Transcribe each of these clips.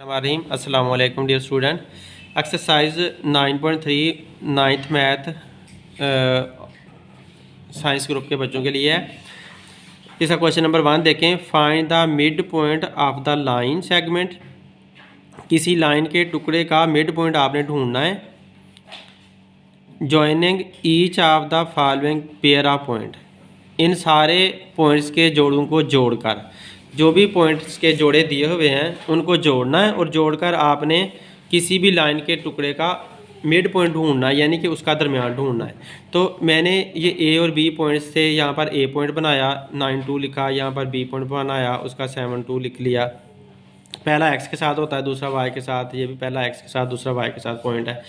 अस्सलाम वालेकुम dear student. Exercise 9.3 ninth math science group के बच्चों के लिए है। इसका क्वेश्चन नंबर 1 देखें। Find the mid point of the line segment. किसी लाइन के टुकड़े का मिड पॉइंट आपने ढूंढना है। Joining each of the following pair of point. इन सारे पॉइंट्स के जोड़ों को जोड़कर, जो भी पॉइंट्स के जोड़े दिए हुए हैं उनको जोड़ना है और जोड़कर आपने किसी भी लाइन के टुकड़े का मिड पॉइंट ढूंढना है, यानी कि उसका दरमियान ढूंढना है। तो मैंने ये ए और बी पॉइंट्स से यहाँ पर ए पॉइंट बनाया 9 2 लिखा, यहाँ पर बी पॉइंट बनाया उसका 7 2 लिख लिया। पहला एक्स के साथ होता है, दूसरा वाई के साथ, ये भी पहला एक्स के साथ दूसरा वाई के साथ पॉइंट है।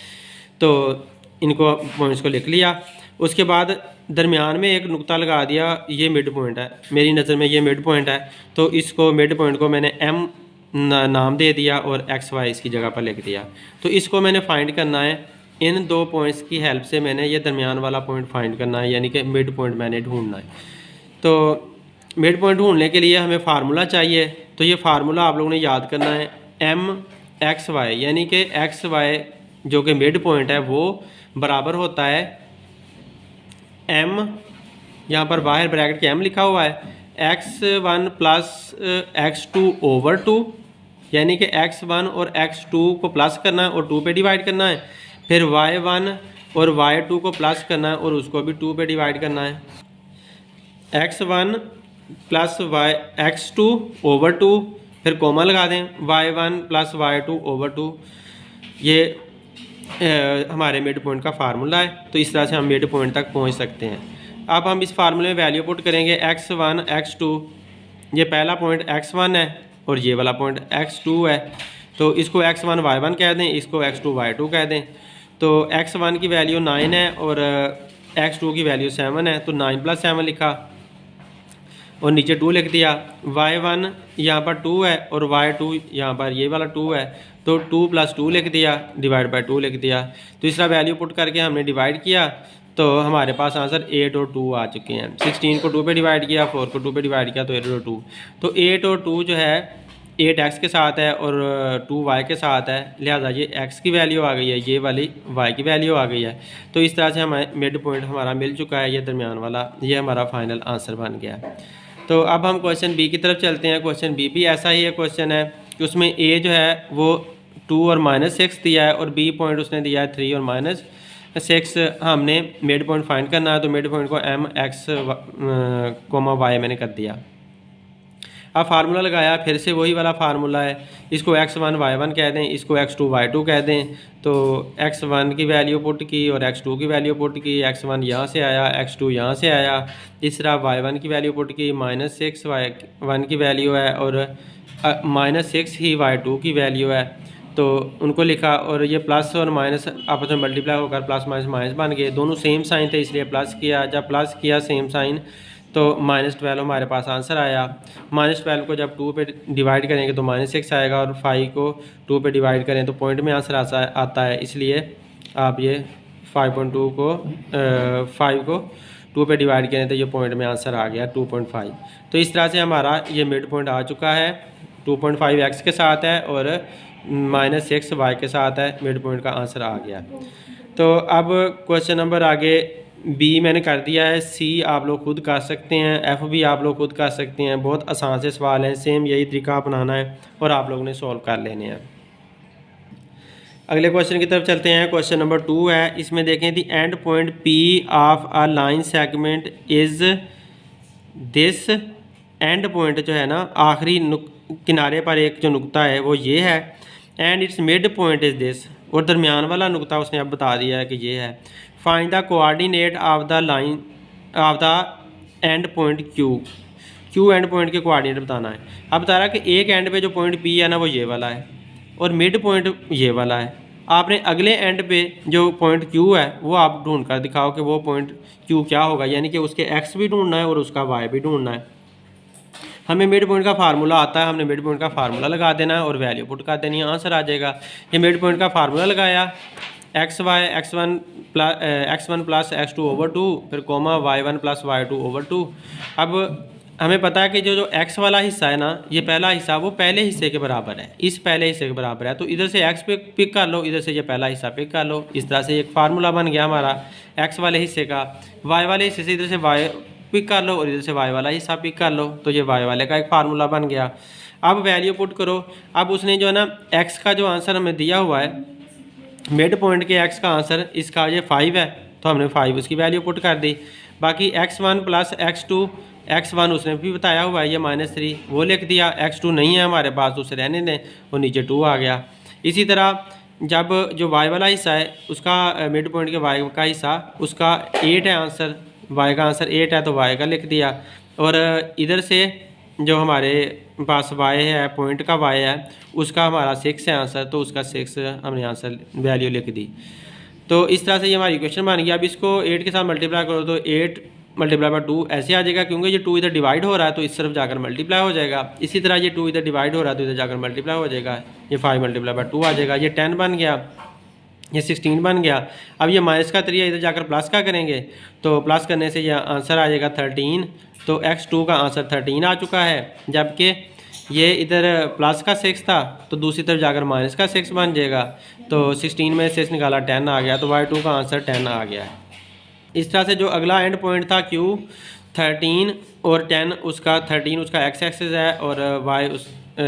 तो इनको पॉइंट्स को लिख लिया। उसके बाद दरमियान में एक नुक्ता लगा दिया, ये मिड पॉइंट है, मेरी नज़र में ये मिड पॉइंट है। तो इसको मिड पॉइंट को मैंने एम नाम दे दिया और एक्स वाई इसकी जगह पर लिख दिया। तो इसको मैंने फाइंड करना है। इन दो पॉइंट्स की हेल्प से मैंने ये दरमियान वाला पॉइंट फाइंड करना है, यानी कि मिड पॉइंट मैंने ढूंढना है। तो मिड पॉइंट ढूंढने के लिए हमें फार्मूला चाहिए। तो ये फार्मूला आप लोगों ने याद करना है, एम एक्स वाई, यानी कि एक्स वाई जो कि मिड पॉइंट है वो बराबर होता है एम, यहाँ पर बाहर ब्रैकेट के एम लिखा हुआ है, x1 प्लस x2 ओवर 2, यानी कि x1 और x2 को प्लस करना है और 2 पे डिवाइड करना है। फिर y1 और y2 को प्लस करना है और उसको भी 2 पे डिवाइड करना है। x1 प्लस x2 ओवर 2, फिर कोमा लगा दें, y1 प्लस y2 ओवर 2। ये हमारे मिड पॉइंट का फार्मूला है। तो इस तरह से हम मिड पॉइंट तक पहुंच सकते हैं। अब हम इस फार्मूले में वैल्यू पुट करेंगे, x1 x2, ये पहला पॉइंट x1 है और ये वाला पॉइंट x2 है। तो इसको x1 y1 कह दें, इसको x2 y2 कह दें। तो x1 की वैल्यू 9 है और x2 की वैल्यू 7 है। तो 9 + 7 लिखा और नीचे 2 लिख दिया। y1 यहाँ पर 2 है और y2 यहाँ पर ये वाला 2 है, तो 2 + 2 लिख दिया, डिवाइड बाय 2 लिख दिया। तो इसका वैल्यू पुट करके हमने डिवाइड किया तो हमारे पास आंसर 8 और 2 आ चुके हैं। 16 को 2 पे डिवाइड किया, 4 को 2 पे डिवाइड किया, तो 8 और 2। तो 8 और 2 जो है 8 x के साथ है और 2 y के साथ है, लिहाजा ये x की वैल्यू आ गई है, ये वाली y की वैल्यू आ गई है। तो इस तरह से हमें मिड पॉइंट हमारा मिल चुका है, ये दरमियान वाला, ये हमारा फाइनल आंसर बन गया। तो अब हम क्वेश्चन बी की तरफ चलते हैं। क्वेश्चन बी भी ऐसा ही है क्वेश्चन है कि उसमें ए जो है वो 2 और -6 दिया है और बी पॉइंट उसने दिया है 3 और -6। हमने मिड पॉइंट फाइंड करना है, तो मिड पॉइंट को एम एक्स कोमा वाई मैंने कर दिया। अब फार्मूला लगाया, फिर से वही वाला फार्मूला है, इसको x1 y1 कह दें, इसको x2 y2 कह दें। तो x1 की वैल्यू पुट की और x2 की वैल्यू पुट की, x1 यहाँ से आया, x2 यहाँ से आया। इस तरह y1 की वैल्यू पुट की, -6 y1 की वैल्यू है और -6 ही y2 की वैल्यू है। तो उनको लिखा और ये प्लस और माइनस आपस में मल्टीप्लाई होकर प्लस माइनस बन गए। दोनों सेम साइन थे इसलिए प्लस किया, जब प्लस किया सेम साइन तो -12 हमारे पास आंसर आया। -12 को जब 2 पे डिवाइड करेंगे तो -6 आएगा और 5 को 2 पे डिवाइड करें तो पॉइंट में आंसर आता है। इसलिए आप ये 5.2 को 5 को 2 पे डिवाइड करें तो ये पॉइंट में आंसर आ गया 2.5। तो इस तरह से हमारा ये मिड पॉइंट आ चुका है। 2.5 x के साथ है और -6 y के साथ है, मिड पॉइंट का आंसर आ गया। तो अब क्वेश्चन नंबर आगे बी मैंने कर दिया है, सी आप लोग खुद कर सकते हैं, एफ भी आप लोग खुद कर सकते हैं। बहुत आसान से सवाल हैं, सेम यही तरीका अपनाना है और आप लोगों ने सॉल्व कर लेने हैं। अगले क्वेश्चन की तरफ चलते हैं। क्वेश्चन नंबर 2 है, इसमें देखें the end point P of a line segment is this. End point जो है ना, आखिरी किनारे पर एक जो नुक्ता है वो ये है, and it's mid point is this, और दरमियान वाला नुक्ता उसने अब बता दिया है कि ये है। Find the coordinate of the line of the end point Q and point के कोऑर्डिनेट बताना है। अब बता रहा है कि एक एंड पे जो पॉइंट पी है ना वो ये वाला है और मिड पॉइंट ये वाला है। आपने अगले एंड पे जो पॉइंट क्यू है वो आप ढूंढ कर दिखाओ कि वो पॉइंट क्यू क्या होगा, यानी कि उसके एक्स भी ढूंढना है और उसका वाई भी ढूंढना है। हमें मिड पॉइंट का फार्मूला आता है, हमने मिड पॉइंट का फार्मूला लगा देना है और वैल्यू पुट कर देनी है, आंसर आ जाएगा। ये मिड पॉइंट का फार्मूला लगाया, x1 प्लस x2 ओवर 2, फिर coma y1 plus y2 over 2। अब हमें पता है कि जो x वाला हिस्सा है ना, ये पहला हिस्सा वो पहले हिस्से के बराबर है, इस पहले हिस्से के बराबर है। तो इधर से x पे पिक कर लो, इधर से ये पहला हिस्सा पिक कर लो। इस तरह से एक फार्मूला बन गया हमारा x वाले हिस्से का। y वाले हिस्से से इधर से y पिक कर लो और इधर से y वाला हिस्सा पिक कर लो, तो ये y वाले का एक फार्मूला बन गया। अब वैल्यू पुट करो। अब उसने जो है ना x का जो आंसर हमें दिया हुआ है, मिड पॉइंट के x का आंसर इसका ये 5 है, तो हमने 5 उसकी वैल्यू पुट कर दी। बाकी x1 प्लस x1 उसने भी बताया हुआ है ये -3, वो लिख दिया। x2 नहीं है हमारे पास, उसे रहने दें, वो नीचे 2 आ गया। इसी तरह जब जो y वाला हिस्सा है उसका मिड पॉइंट के y का हिस्सा उसका 8 है आंसर, y का आंसर 8 है, तो y का लिख दिया। और इधर से जो हमारे पास y है, पॉइंट का y है, उसका हमारा 6 है आंसर, तो उसका 6 हमने आंसर वैल्यू लिख दी। तो इस तरह से ये हमारी इक्वेशन बन गया। अब इसको 8 के साथ मल्टीप्लाई करो तो 8 मल्टीप्लाई बाय 2 ऐसे आ जाएगा, क्योंकि ये 2 इधर डिवाइड हो रहा है तो इस तरफ जाकर मल्टीप्लाई हो जाएगा। इसी तरह ये 2 इधर डिवाइड हो रहा है तो इधर जाकर मल्टीप्लाई हो जाएगा, ये 5 मल्टीप्लाई बाय 2 आ जाएगा। ये 10 बन गया, ये 16 बन गया। अब ये माइनस का 3 है, इधर जाकर प्लस का करेंगे तो प्लस करने से ये आंसर आ जाएगा 13। तो x2 का आंसर 13 आ चुका है, जबकि ये इधर प्लस का 6 था तो दूसरी तरफ जाकर माइनस का 6 बन जाएगा। तो 16 में 6 निकाला 10 आ गया, तो y2 का आंसर 10 आ गया है। इस तरह से जो अगला एंड पॉइंट था Q, 13 और 10 उसका 13 उसका x एक्सिस है और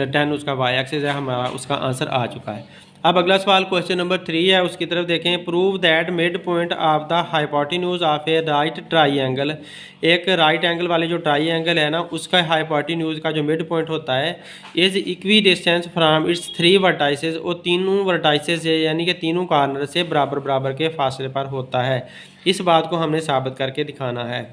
10 उसका y एक्सिस है, हमारा उसका आंसर आ चुका है। अब अगला सवाल क्वेश्चन नंबर 3 है, उसकी तरफ देखें। Prove that mid point of the hypotenuse of A right triangle, एक राइट एंगल वाले जो ट्राइंगल है ना उसका हाइपोटेन्यूज का जो मिड पॉइंट होता है is equi distance from it's 3 vertices, और तीनों वर्टाइसेस यानी कि तीनों कॉर्नर से बराबर बराबर के फासले पर होता है। इस बात को हमने साबित करके दिखाना है।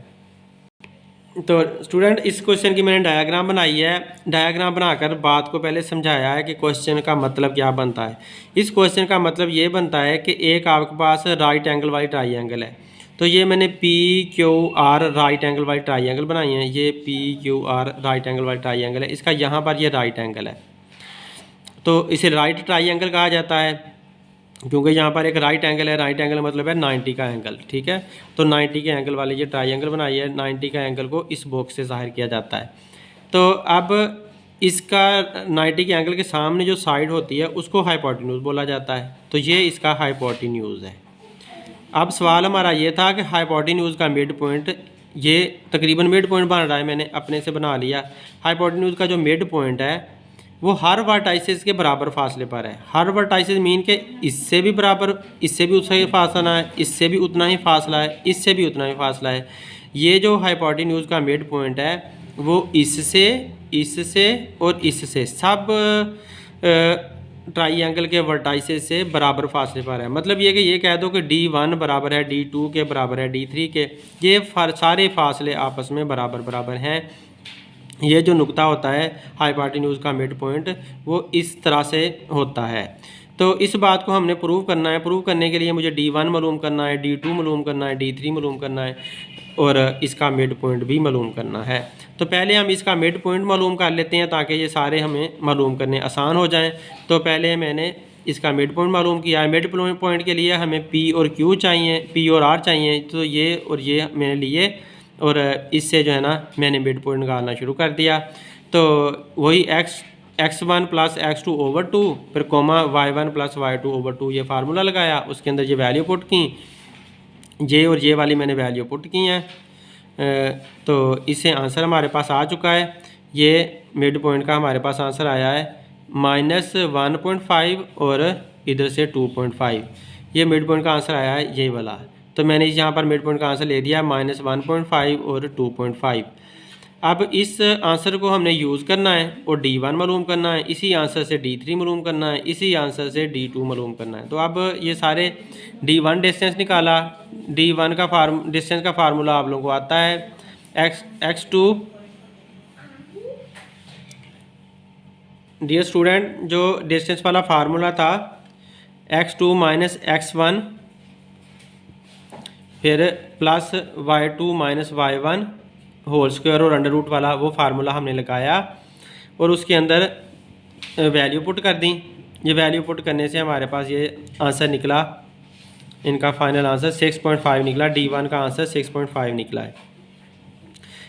तो स्टूडेंट इस क्वेश्चन की मैंने डायग्राम बनाई है, डायग्राम बनाकर बात को पहले समझाया है कि क्वेश्चन का मतलब क्या बनता है। इस क्वेश्चन का मतलब ये बनता है कि एक आपके पास राइट एंगल वाली ट्राइंगल है, तो ये मैंने PQR राइट एंगल वाली ट्राइंगल बनाई है। ये PQR राइट एंगल वाली ट्राइंगल है, इसका यहाँ पर ये राइट एंगल है, तो इसे राइट ट्राइंगल कहा जाता है क्योंकि यहाँ पर एक राइट एंगल है। राइट एंगल मतलब है 90 का एंगल, ठीक है। तो 90 के एंगल वाले ये ट्राइंगल बनाई है, 90 का एंगल को इस बॉक्स से ज़ाहिर किया जाता है। तो अब इसका 90 के एंगल के सामने जो साइड होती है उसको हाइपोटेन्यूज बोला जाता है, तो ये इसका हाइपोटेन्यूज है। अब सवाल हमारा ये था कि हाइपोटेन्यूज का मिड पॉइंट, ये तकरीबन मिड पॉइंट बन रहा है, मैंने अपने से बना लिया। हाइपोटेन्यूज का जो मिड पॉइंट है वो हर वर्टाइसेस के बराबर फासले पर है। हर वर्टाइसेस मीन के इससे भी बराबर, इससे भी उतना ही फासला है, इससे भी उतना ही फासला है, इससे भी उतना ही फासला है। ये जो हाइपोटेन्यूज का मिड पॉइंट है वो इससे, इससे और इससे सब ट्राइंगल के वर्टाइसेस से बराबर फासले पर है। मतलब ये कि ये कह दो कि D1 बराबर है D2 के बराबर है D3 के, ये सारे फासले आपस में बराबर बराबर हैं। ये जो नुक्ता होता है हाइपोटेन्यूज का मिड पॉइंट वो इस तरह से होता है। तो इस बात को हमने प्रूव करना है। प्रूव करने के लिए मुझे D1 मालूम करना है, D2 मालूम करना है, D3 मालूम करना है और इसका मिड पॉइंट भी मालूम करना है। तो पहले हम इसका मिड पॉइंट मालूम कर लेते हैं ताकि ये सारे हमें मालूम करने आसान हो जाएं। तो पहले मैंने इसका मिड पॉइंट मालूम किया है। मिड पॉइंट के लिए हमें P और Q चाहिए, P और R चाहिए, तो ये और ये मैंने लिए और इससे जो है ना मैंने मिड पॉइंट निकालना शुरू कर दिया। तो वही x1 प्लस x2 ओवर 2 फिर coma y1 plus y2 over 2 ये फार्मूला लगाया, उसके अंदर ये वैल्यू पुट की, ये और ये वाली मैंने वैल्यू पुट की हैं। तो इससे आंसर हमारे पास आ चुका है। ये मिड पॉइंट का हमारे पास आंसर आया है -1.5 और इधर से 2.5, ये मिड पॉइंट का आंसर आया है ये वाला। तो मैंने यहाँ पर मिड पॉइंट का आंसर ले दिया -1.5 और 2.5। अब इस आंसर को हमने यूज़ करना है और D1 मालूम करना है, इसी आंसर से D3 मालूम करना है, इसी आंसर से D2 मालूम करना है। तो अब ये सारे D1 डिस्टेंस निकाला, D1 का डिस्टेंस का फार्मूला आप लोगों को आता है x2। डियर स्टूडेंट, जो डिस्टेंस वाला फार्मूला था x2 माइनस x1 फिर plus y2 minus y1 whole square और अंडर रूट वाला वो फार्मूला हमने लगाया और उसके अंदर वैल्यू पुट कर दी। ये वैल्यू पुट करने से हमारे पास ये आंसर निकला, इनका फाइनल आंसर 6.5 निकला। D1 का आंसर 6.5 निकला है।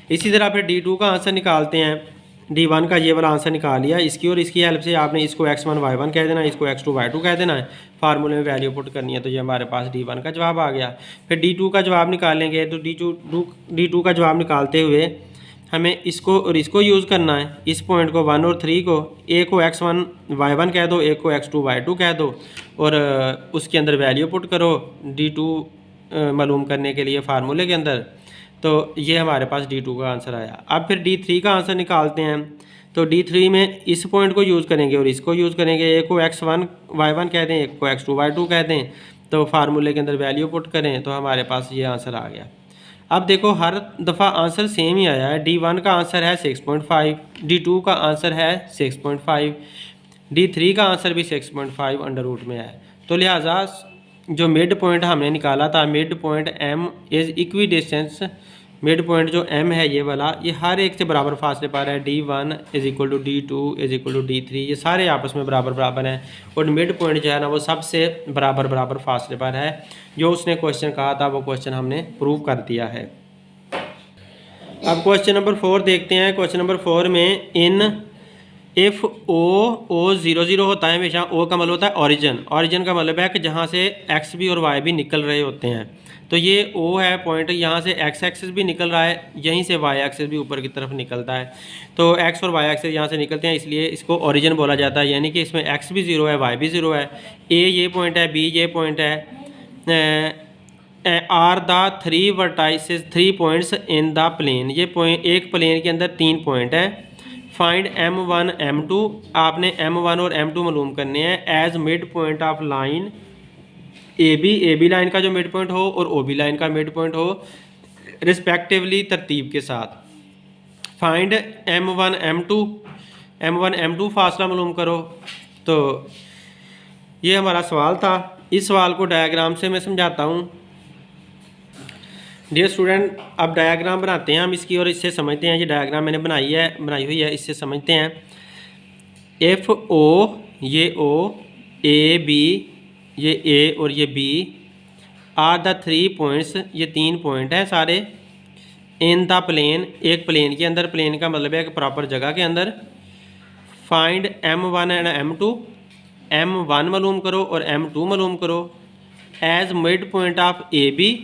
इसी तरह फिर D2 का आंसर निकालते हैं। D1 का ये वाला आंसर निकाल लिया इसकी, और इसकी हेल्प से आपने इसको x1 y1 कह देना है, इसको x2 y2 कह देना है, फार्मूले में वैल्यू पुट करनी है। तो ये हमारे पास D1 का जवाब आ गया। फिर D2 का जवाब निकालेंगे, तो D2 का जवाब निकालते हुए हमें इसको और इसको यूज़ करना है। इस पॉइंट को 1 और 3 को, ए को x1 y1 कह दो, एक को x2 y2 कह दो, और उसके अंदर वैल्यू पुट करो D2 मालूम करने के लिए फार्मूले के अंदर। तो ये हमारे पास D2 का आंसर आया। अब फिर D3 का आंसर निकालते हैं। तो D3 में इस पॉइंट को यूज़ करेंगे और इसको यूज़ करेंगे, एक को x1 y1 कह दें, एक को x2 y2 कह दें, तो फार्मूले के अंदर वैल्यू पुट करें तो हमारे पास ये आंसर आ गया। अब देखो हर दफ़ा आंसर सेम ही आया है। D1 का आंसर है 6.5, D2 का आंसर है 6.5, D3 का आंसर भी 6.5 अंडर रूट में है। तो लिहाजा जो मिड पॉइंट हमने निकाला था, mid point M is equi distance, mid point जो M है ये वाला, ये हर एक से बराबर फासले पर है। D1 is equal to D2 is equal to D3, ये सारे आपस में बराबर बराबर हैं। और मिड पॉइंट जो है ना वो सबसे बराबर बराबर फासले पर है। जो उसने क्वेश्चन कहा था वो क्वेश्चन हमने प्रूव कर दिया है। अब क्वेश्चन नंबर 4 देखते हैं। क्वेश्चन नंबर 4 में इन इफ़ ओ 0 होता है हमेशा, ओ का मतलब होता है ओरिजिन, ओरिजिन का मतलब है कि जहाँ से एक्स भी और वाई भी निकल रहे होते हैं। तो ये ओ है पॉइंट, यहाँ से एक्स एक्सिस भी निकल रहा है, यहीं से वाई एक्सिस भी ऊपर की तरफ निकलता है। तो एक्स और वाई एक्सिस यहाँ से निकलते हैं, इसलिए इसको ओरिजिन बोला जाता है। यानी कि इसमें एक्स भी 0 है, वाई भी 0 है, ए ये पॉइंट है, बी ये पॉइंट है। Are the 3 vertices 3 points in the plane, ये पॉइंट एक प्लेन के अंदर 3 पॉइंट हैं। फाइंड M1 M2, आपने M1 और M2 मालूम करने हैं as mid point of line AB line का जो मिड पॉइंट हो और OB लाइन का मिड पॉइंट हो रिस्पेक्टिवली तरतीब के साथ। फाइंड M1 M2 फासला मालूम करो। तो ये हमारा सवाल था। इस सवाल को डायग्राम से मैं समझाता हूँ। डियर स्टूडेंट, अब डायग्राम बनाते हैं हम इसकी और इससे समझते हैं। ये डायग्राम मैंने बनाई हुई है, इससे समझते हैं। एफ ओ, ये ओ, ए बी, ये ए और ये बी, आर द 3 पॉइंट्स, ये 3 पॉइंट हैं सारे, इन द प्लेन, एक प्लेन के अंदर, प्लेन का मतलब है कि प्रॉपर जगह के अंदर। Find M1 and M2, M1 मालूम करो और M2 मालूम करो as mid point of AB।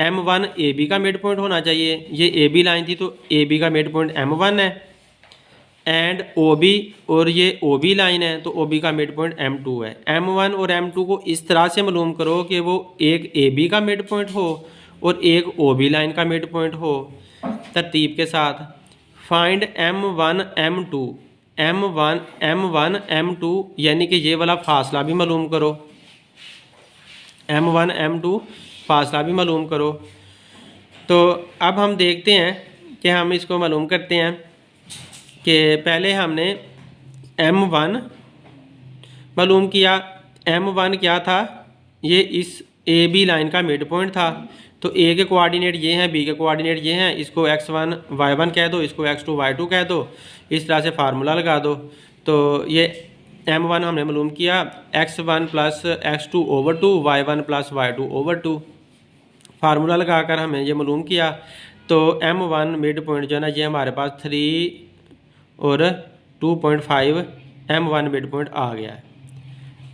M1 AB का मिड पॉइंट होना चाहिए, ये AB लाइन थी तो AB का मिड पॉइंट M1 है, एंड OB, और ये OB लाइन है तो OB का मिड पॉइंट M2 है। M1 और M2 को इस तरह से मालूम करो कि वो एक AB का मिड पॉइंट हो और एक OB लाइन का मिड पॉइंट हो तरतीब के साथ। फाइंड M1 M2 यानी कि ये वाला फासला भी मालूम करो, M1 M2 फासला भी मालूम करो। तो अब हम देखते हैं कि हम इसको मालूम करते हैं कि पहले हमने M1 मालूम किया। M1 क्या था, ये इस AB लाइन का मिड पॉइंट था। तो A के कोऑर्डिनेट ये हैं, B के कोऑर्डिनेट ये हैं, इसको x1 y1 कह दो, इसको x2 y2 कह दो, इस तरह से फार्मूला लगा दो। तो ये M1 हमने मालूम किया, x1 plus x2 over 2, y1 plus y2 over 2, formula लगाकर हमें ये मालूम किया। तो M1 मिड पॉइंट जो है ना ये हमारे पास 3 और 2.5 M1 मिड पॉइंट आ गया है।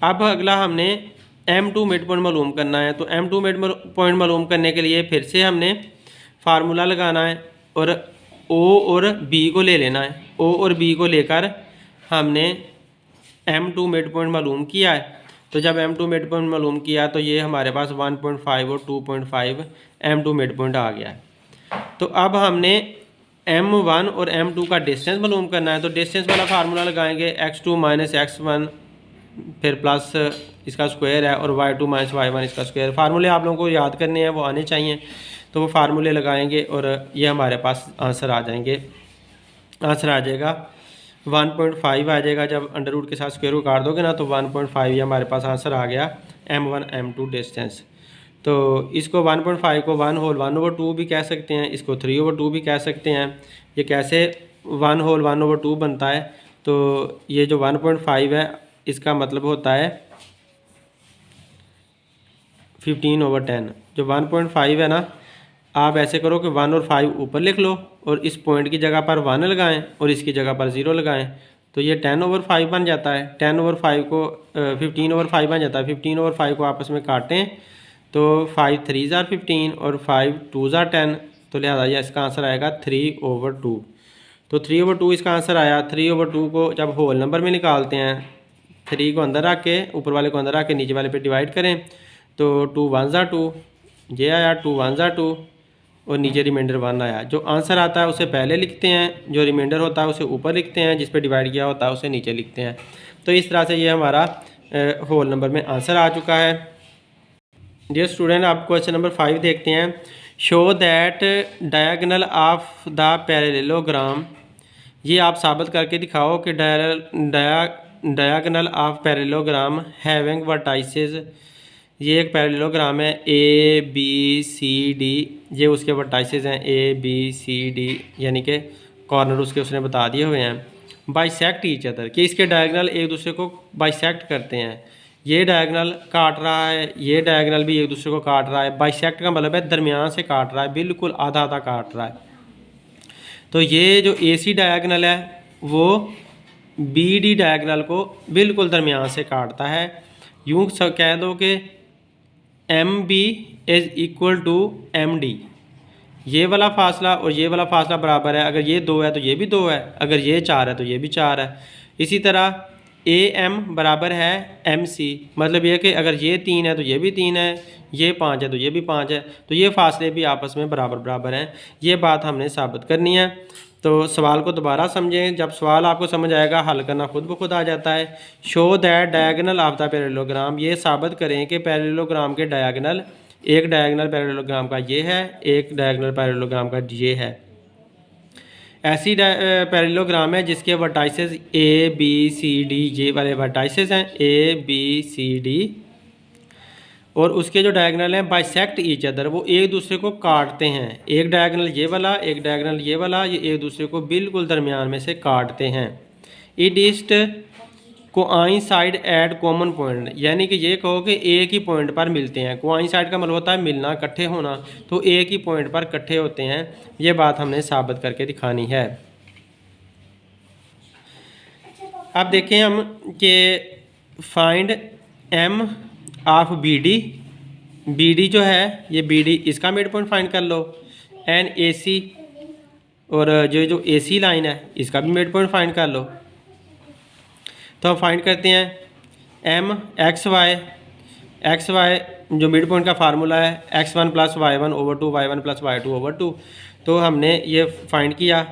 अब अगला हमने M2 मिड पॉइंट मालूम करना है। तो M2 मिड पॉइंट मालूम करने के लिए फिर से हमने फार्मूला लगाना है और O और B को ले लेना है। O और B को लेकर हमने M2 मिड पॉइंट मालूम किया है। तो जब M2 मिड पॉइंट मालूम किया तो ये हमारे पास 1.5 और 2.5 M2 मिड पॉइंट आ गया है। तो अब हमने M1 और M2 का डिस्टेंस मालूम करना है। तो डिस्टेंस वाला फार्मूला लगाएंगे, x2 माइनस x1 फिर प्लस इसका स्क्वायर है और y2 माइनस y1 इसका स्क्वायर। फार्मूले आप लोगों को याद करने हैं, वो आने चाहिए। तो वो फार्मूले लगाएंगे और ये हमारे पास आंसर आ जाएंगे। आंसर आ जाएगा 1.5 आ जाएगा। जब अंडर रूट के साथ स्क्वायर रूट काट दोगे ना तो 1.5 ये हमारे पास आंसर आ गया M1 M2 डिस्टेंस। तो इसको 1.5 को 1/2 भी कह सकते हैं, इसको 3/2 भी कह सकते हैं। ये कैसे 1/2 बनता है, तो ये जो 1.5 है इसका मतलब होता है 15/10। जो 1.5 है ना, आप ऐसे करो कि 1 और 5 ऊपर लिख लो और इस पॉइंट की जगह पर 1 लगाएं और इसकी जगह पर 0 लगाएं, तो ये 10/5 बन जाता है। 10/5 को 15/5 बन जाता है। 15/5 को आपस में काटें तो 5 3 ज़ार 15 और 5 2 ज़ार 10, तो लिहाजा ये इसका आंसर आएगा 3/2। तो 3/2 इसका आंसर आया। 3/2 को जब होल नंबर में निकालते हैं, 3 को अंदर रख के, ऊपर वाले को अंदर रख के नीचे वाले पे डिवाइड करें तो 2 1 ज़ार 2, ये आया 2 1 ज़ार 2 और नीचे रिमाइंडर 1 आया। जो आंसर आता है उसे पहले लिखते हैं, जो रिमाइंडर होता है उसे ऊपर लिखते हैं, जिस पे डिवाइड किया होता है उसे नीचे लिखते हैं। तो इस तरह से ये हमारा होल नंबर में आंसर आ चुका है। डियर स्टूडेंट, आप क्वेश्चन नंबर 5 देखते हैं। Show that diagonal of the parallelogram, ये आप साबित करके दिखाओ कि diagonal of parallelogram having vertices, ये एक पैरेललोग्राम है ABCD, ये उसके वर्टाइसेस हैं ABCD, यानी कि कॉर्नर उसके उसने बता दिए हुए हैं। बाइसेक्ट ईच अदर, कि इसके डायगोनल एक दूसरे को बाइसेक्ट करते हैं। ये डायगोनल काट रहा है, ये डायगोनल भी एक दूसरे को काट रहा है। बाइसेक्ट का मतलब है दरमियान से काट रहा है, बिल्कुल आधा आधा काट रहा है। तो ये जो AC डायगोनल है वो BD डायगोनल को बिल्कुल दरमियान से काटता है। यूँ कह दो कि MB is equal to MD, ये वाला फासला और ये वाला फासला बराबर है। अगर ये 2 है तो ये भी 2 है, अगर ये 4 है तो ये भी 4 है। इसी तरह AM बराबर है MC, मतलब ये कि अगर ये 3 है तो ये भी 3 है, ये 5 है तो ये भी 5 है, तो ये फासले भी आपस में बराबर बराबर हैं। ये बात हमने साबित करनी है। तो सवाल को दोबारा समझें, जब सवाल आपको समझ आएगा हल करना खुद ब खुद आ जाता है। Show that diagonal of the parallelogram, ये साबित करें कि पैरेललोग्राम के डायगोनल, एक डायगोनल पैरेललोग्राम का ये है, एक डायगोनल पैरेललोग्राम का ये है। ऐसी पैरेललोग्राम है जिसके वर्टाइसेस ABCD, ये वाले वर्टाइसेस हैं ABCD, और उसके जो डायगोनल हैं बाइसेक्ट ईच अदर, वो एक दूसरे को काटते हैं। एक डायगोनल ये वाला, एक डायगोनल ये वाला, ये एक दूसरे को बिल्कुल दरमियान में से काटते हैं। इडिस्ट कोआइंसाइड एट कॉमन पॉइंट, यानी कि ये कहो कि एक ही पॉइंट पर मिलते हैं। कोआइंसाइड का मतलब होता है मिलना, इकट्ठे होना, तो एक ही पॉइंट पर इकट्ठे होते हैं। ये बात हमने साबित करके दिखानी है। अब देखें हम कि फाइंड M ऑफ BD जो है, ये BD इसका मिड पॉइंट फाइंड कर लो। NAC, और जो AC लाइन है इसका भी मिड पॉइंट फाइंड कर लो। तो हम फाइंड करते हैं M XY जो मिड पॉइंट का फार्मूला है x1 + y1/2 y1 + y2/2। तो हमने ये फाइंड किया,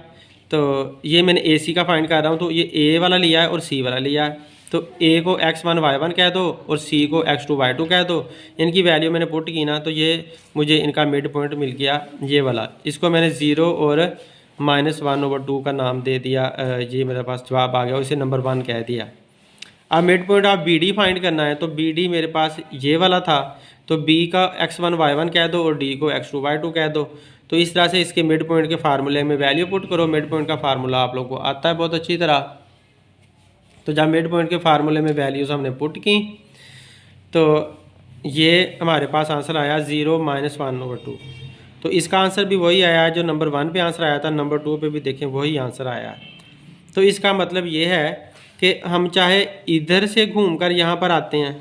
तो ये मैंने AC का फाइंड कर रहा हूँ, तो ये A वाला लिया है और C वाला लिया है। तो A को x1 y1 कह दो और C को x2 y2 कह दो। इनकी वैल्यू मैंने पुट की ना, तो ये मुझे इनका मिड पॉइंट मिल गया ये वाला। इसको मैंने 0 और -1/2 का नाम दे दिया। ये मेरे पास जवाब आ गया, इसे नंबर 1 कह दिया। अब मिड पॉइंट आप BD फाइंड करना है, तो BD मेरे पास ये वाला था, तो B का x1 y1 कह दो और D को x2 y2 कह दो। तो इस तरह से इसके मिड पॉइंट के फार्मूले में वैल्यू पुट करो। मिड पॉइंट का फार्मूला आप लोग को आता है बहुत अच्छी तरह। तो जब मिड पॉइंट के फार्मूले में वैल्यूज़ हमने पुट की तो ये हमारे पास आंसर आया 0 - 1/2। तो इसका आंसर भी वही आया जो नंबर 1 पे आंसर आया था, नंबर 2 पे भी देखें वही आंसर आया। तो इसका मतलब ये है कि हम चाहे इधर से घूमकर यहाँ पर आते हैं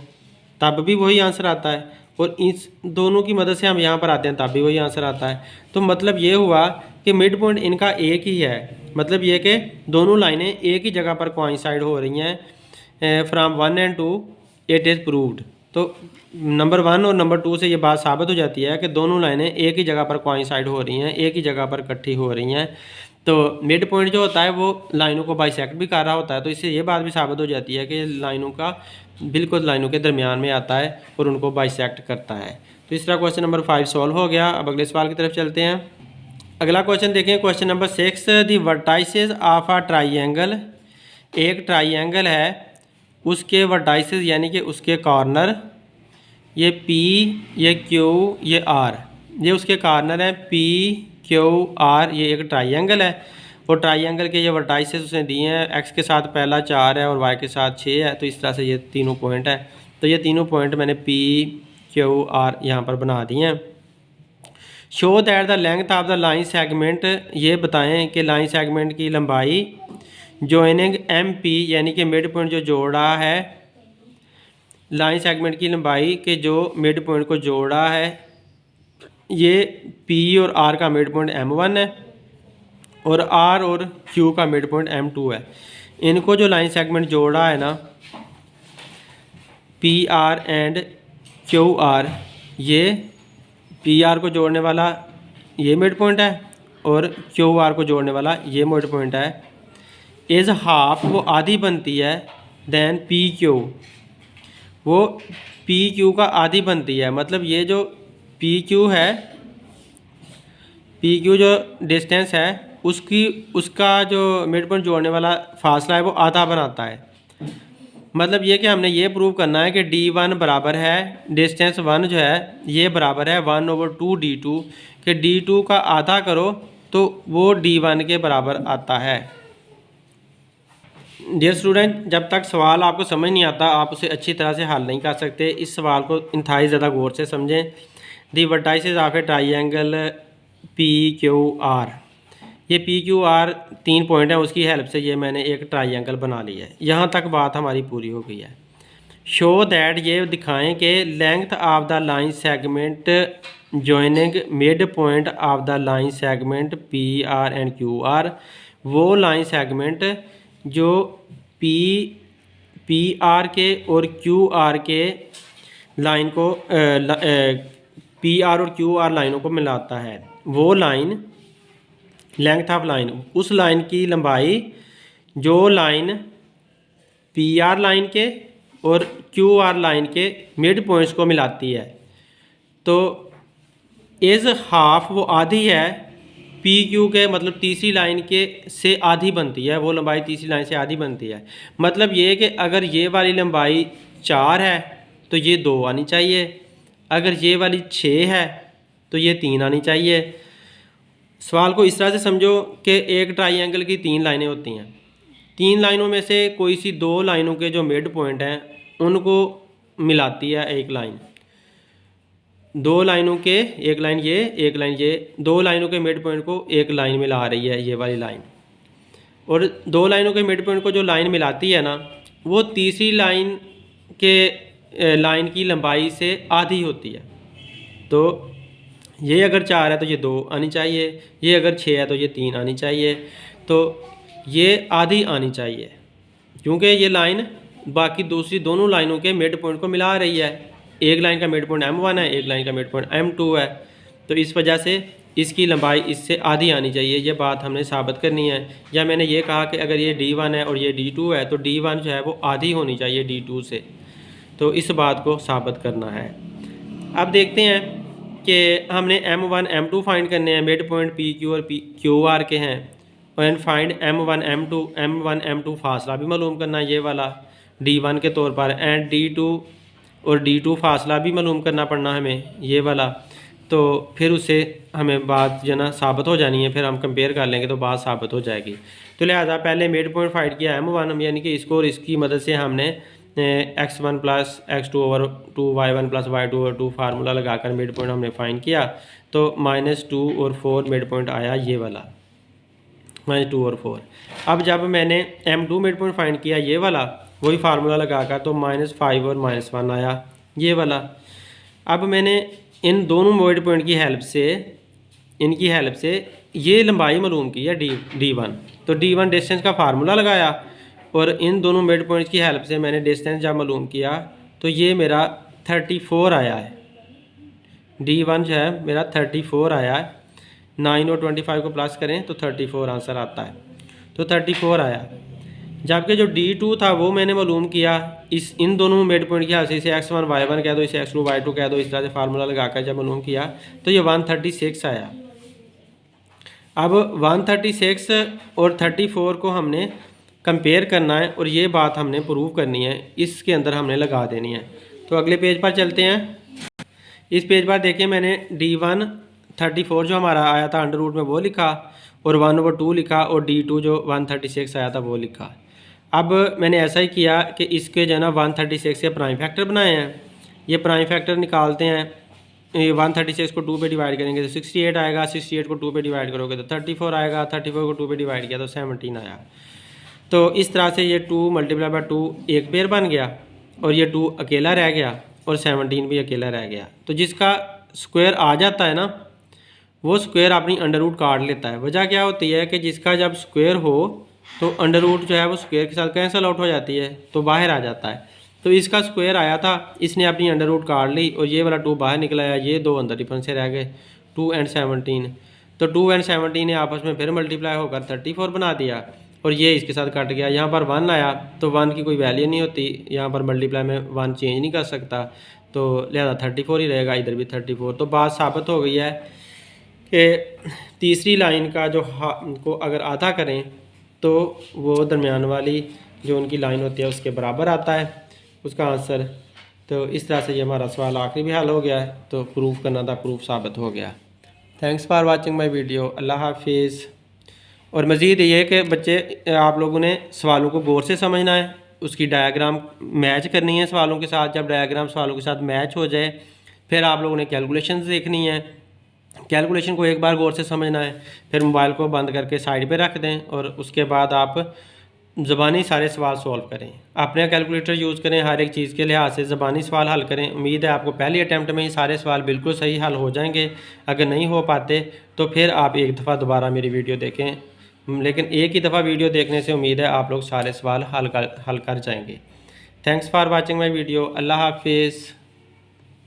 तब भी वही आंसर आता है, और इस दोनों की मदद से हम यहाँ पर आते हैं तब भी वही आंसर आता है। तो मतलब ये हुआ कि मिड पॉइंट इनका एक ही है, मतलब ये कि दोनों लाइनें एक ही जगह पर कोइंसाइड हो रही हैं। From 1 and 2 it is proved. तो नंबर 1 और नंबर 2 से ये बात साबित हो जाती है कि दोनों लाइनें एक ही जगह पर कोइंसाइड हो रही हैं, एक ही जगह पर इकट्ठी हो रही हैं। तो मिड पॉइंट जो होता है वो लाइनों को बाइसेक्ट भी कर रहा होता है। तो इससे ये बात भी साबित हो जाती है कि लाइनों का बिल्कुल लाइनों के दरमियान में आता है और उनको बाइसेक्ट करता है। तो इस तरह क्वेश्चन नंबर 5 सॉल्व हो गया। अब अगले सवाल की तरफ चलते हैं। अगला क्वेश्चन देखें, question number 6, the vertices of a triangle, एक ट्राइएंगल है, उसके वर्टाइसेस यानी कि उसके कॉर्नर, ये P, ये Q, ये R, ये उसके कॉर्नर हैं P, Q, R। ये एक ट्राइएंगल है और ट्राइएंगल के ये वर्टाइसेस उसने दिए हैं। x के साथ पहला 4 है और y के साथ 6 है। तो इस तरह से ये तीनों पॉइंट हैं। तो ये तीनों पॉइंट मैंने P, Q, R यहाँ पर बना दिए हैं। Show that the length of the line segment, ये बताएं कि लाइन सेगमेंट की लंबाई जॉइनिंग एम पी यानी कि मिड पॉइंट जो जोड़ रहा है, लाइन सेगमेंट की लंबाई के जो मिड पॉइंट को जोड़ रहा है, ये पी और आर का मिड पॉइंट M1 है और आर और क्यू का मिड पॉइंट M2 है। इनको जो लाइन सेगमेंट जोड़ रहा है ना, P R and Q R, ये पी आर को जोड़ने वाला ये मिड पॉइंट है और क्यू आर को जोड़ने वाला ये मिड पॉइंट है। इज़ हाफ, वो आधी बनती है, देन पी क्यू, वो पी क्यू का आधी बनती है। मतलब ये जो पी क्यू है, पी क्यू जो डिस्टेंस है उसका जो मिड पॉइंट जोड़ने वाला फासला है वो आधा बनाता है। मतलब ये कि हमने ये प्रूव करना है कि D1 बराबर है डिस्टेंस 1 जो है ये बराबर है 1/2 D2, कि D2 का आधा करो तो वो D1 के बराबर आता है। डियर स्टूडेंट, जब तक सवाल आपको समझ नहीं आता आप उसे अच्छी तरह से हल नहीं कर सकते। इस सवाल को इंतहाई ज़्यादा गौर से समझें। The vertices of a triangle PQR, ये PQR 3 पॉइंट है, उसकी हेल्प से ये मैंने एक ट्राइंगल बना लिया है। यहाँ तक बात हमारी पूरी हो गई है। शो दैट, ये दिखाएं कि length of the line segment joining mid point of the line segment PR and QR, वो लाइन सेगमेंट जो PR के और QR के लाइन को PR और QR लाइनों को मिलाता है, वो लाइन लेंथ ऑफ लाइन, उस लाइन की लंबाई जो लाइन PR लाइन के और QR लाइन के मिड पॉइंट्स को मिलाती है। तो इज़ हाफ, वो आधी है PQ के, मतलब तीसरी लाइन के से आधी बनती है, वो लंबाई तीसरी लाइन से आधी बनती है। मतलब ये कि अगर ये वाली लंबाई 4 है तो ये 2 आनी चाहिए, अगर ये वाली 6 है तो ये 3 आनी चाहिए। सवाल को इस तरह से समझो कि एक ट्राइंगल की 3 लाइनें होती हैं, 3 लाइनों में से कोई सी 2 लाइनों के जो मिड पॉइंट हैं उनको मिलाती है एक लाइन। 2 लाइनों के, एक लाइन ये एक लाइन ये, 2 लाइनों के मिड पॉइंट को एक लाइन मिला रही है ये वाली लाइन, और 2 लाइनों के मिड पॉइंट को जो लाइन मिलाती है ना, वो तीसरी लाइन के लाइन की लंबाई से आधी होती है। तो ये अगर 4 है तो ये 2 आनी चाहिए, ये अगर 6 है तो ये 3 आनी चाहिए, तो ये आधी आनी चाहिए क्योंकि ये लाइन बाकी दूसरी दोनों लाइनों के मिड पॉइंट को मिला रही है। एक लाइन का मिड पॉइंट M1 है, एक लाइन का मिड पॉइंट M2 है, तो इस वजह से इसकी लंबाई इससे आधी आनी चाहिए। ये बात हमने साबित करनी है। या मैंने ये कहा कि अगर ये D1 है और ये D2 है तो D1 जो है वो आधी होनी चाहिए D2 से, तो इस बात को साबित करना है। अब देखते हैं कि हमने M1 M2 फाइंड करने हैं, मिड पॉइंट PQ और QR के हैं, एंड फाइंड M1 M2 फासला भी मालूम करना है ये वाला D1 के तौर पर, एंड D2 और D2 फासला भी मालूम करना पड़ना हमें ये वाला। तो फिर उससे हमें बात जो ना साबित हो जानी है, फिर हम कंपेयर कर लेंगे तो बात साबित हो जाएगी। तो लिहाजा पहले मिड पॉइंट फाइंड किया M1 यानी कि इसको, और इसकी मदद से हमने x1 + x2/2 y1 + y2/2 formula लगाकर मिड पॉइंट हमने फाइंड किया। तो -2 और 4 मिड पॉइंट आया ये वाला, -2 और 4। अब जब मैंने M2 मिड पॉइंट फाइंड किया ये वाला, वही फार्मूला लगाकर, तो -5 और -1 आया ये वाला। अब मैंने इन दोनों मिड पॉइंट की हेल्प से, इनकी हेल्प से ये लंबाई मालूम की है D1। तो D1 डिस्टेंस का फार्मूला लगाया और इन दोनों मिड पॉइंट्स की हेल्प से मैंने डिस्टेंस जब मालूम किया तो ये मेरा 34 आया है। D1 जो है मेरा 34 आया है। 9 और 25 को प्लस करें तो 34 आंसर आता है। तो 34 आया। जबकि जो D2 था वो मैंने मालूम किया इन दोनों मिड पॉइंट की हासिल से x1 y1 कह दो, इसे x2 y2 कह दो, इस तरह से फार्मूला लगाकर जब मालूम किया तो ये 136 आया। अब 136 और 34 को हमने कंपेयर करना है और ये बात हमने प्रूव करनी है, इसके अंदर हमने लगा देनी है। तो अगले पेज पर चलते हैं। इस पेज पर देखिए मैंने D1 34 जो हमारा आया था अंडर रूट में वो लिखा और 1/2 लिखा, और D2 जो 136 आया था वो लिखा। अब मैंने ऐसा ही किया कि इसके जो है ना 136 के प्राइम फैक्टर बनाए हैं। ये प्राइम फैक्टर निकालते हैं 136 को 2 पे डिवाइड करेंगे तो 68 आएगा, 68 को 2 पे डिवाइड करोगे तो 34 आएगा, 34 को 2 पे डिवाइड किया तो 17 आया। तो इस तरह से ये 2 मल्टीप्लाई बाय 2 एक पेयर बन गया और ये 2 अकेला रह गया और 17 भी अकेला रह गया। तो जिसका स्क्वायर आ जाता है ना, वो स्क्वायर अपनी अंडर रूट काट लेता है। वजह क्या होती है कि जिसका जब स्क्वायर हो तो अंडर रूट जो है वो स्क्वायर के साथ कैंसिल आउट हो जाती है, तो बाहर आ जाता है। तो इसका स्क्वायर आया था, इसने अपनी अंडर रूट काट ली और ये वाला 2 बाहर निकला है, ये 2 अंदर डिफरेंस से रह गए 2 एंड 17। तो 2 एंड 17 ने आपस में फिर मल्टीप्लाई होकर 34 बना दिया और ये इसके साथ कट गया। यहाँ पर 1 आया तो 1 की कोई वैल्यू नहीं होती, यहाँ पर मल्टीप्लाई में 1 चेंज नहीं कर सकता, तो लिहाजा 34 ही रहेगा, इधर भी 34। तो बात साबित हो गई है कि तीसरी लाइन का जो को अगर आधा करें तो वो दरमियान वाली जो उनकी लाइन होती है उसके बराबर आता है उसका आंसर। तो इस तरह से ये हमारा सवाल आखिरी भी हल हो गया है, तो प्रूफ करना था, प्रूफ साबित हो गया। Thanks for watching my video. अल्लाह हाफिज़। और मज़ीद ये कि बच्चे आप लोगों ने सवालों को गौर से समझना है, उसकी डायग्राम मैच करनी है सवालों के साथ। जब डायग्राम सवालों के साथ मैच हो जाए फिर आप लोगों ने कैलकुलेशन देखनी है, कैलकुलेशन को एक बार गौर से समझना है, फिर मोबाइल को बंद करके साइड पे रख दें और उसके बाद आप ज़बानी सारे सवाल सॉल्व करें। अपने कैलकुलेटर यूज़ करें, हर एक चीज़ के लिहाज से ज़बानी सवाल हल करें। उम्मीद है आपको पहली अटैम्प्ट में ही सारे सवाल बिल्कुल सही हल हो जाएंगे। अगर नहीं हो पाते तो फिर आप एक दफ़ा दोबारा मेरी वीडियो देखें, लेकिन एक ही दफ़ा वीडियो देखने से उम्मीद है आप लोग सारे सवाल हल कर जाएंगे। Thanks for watching my video. अल्लाह हाफिज़।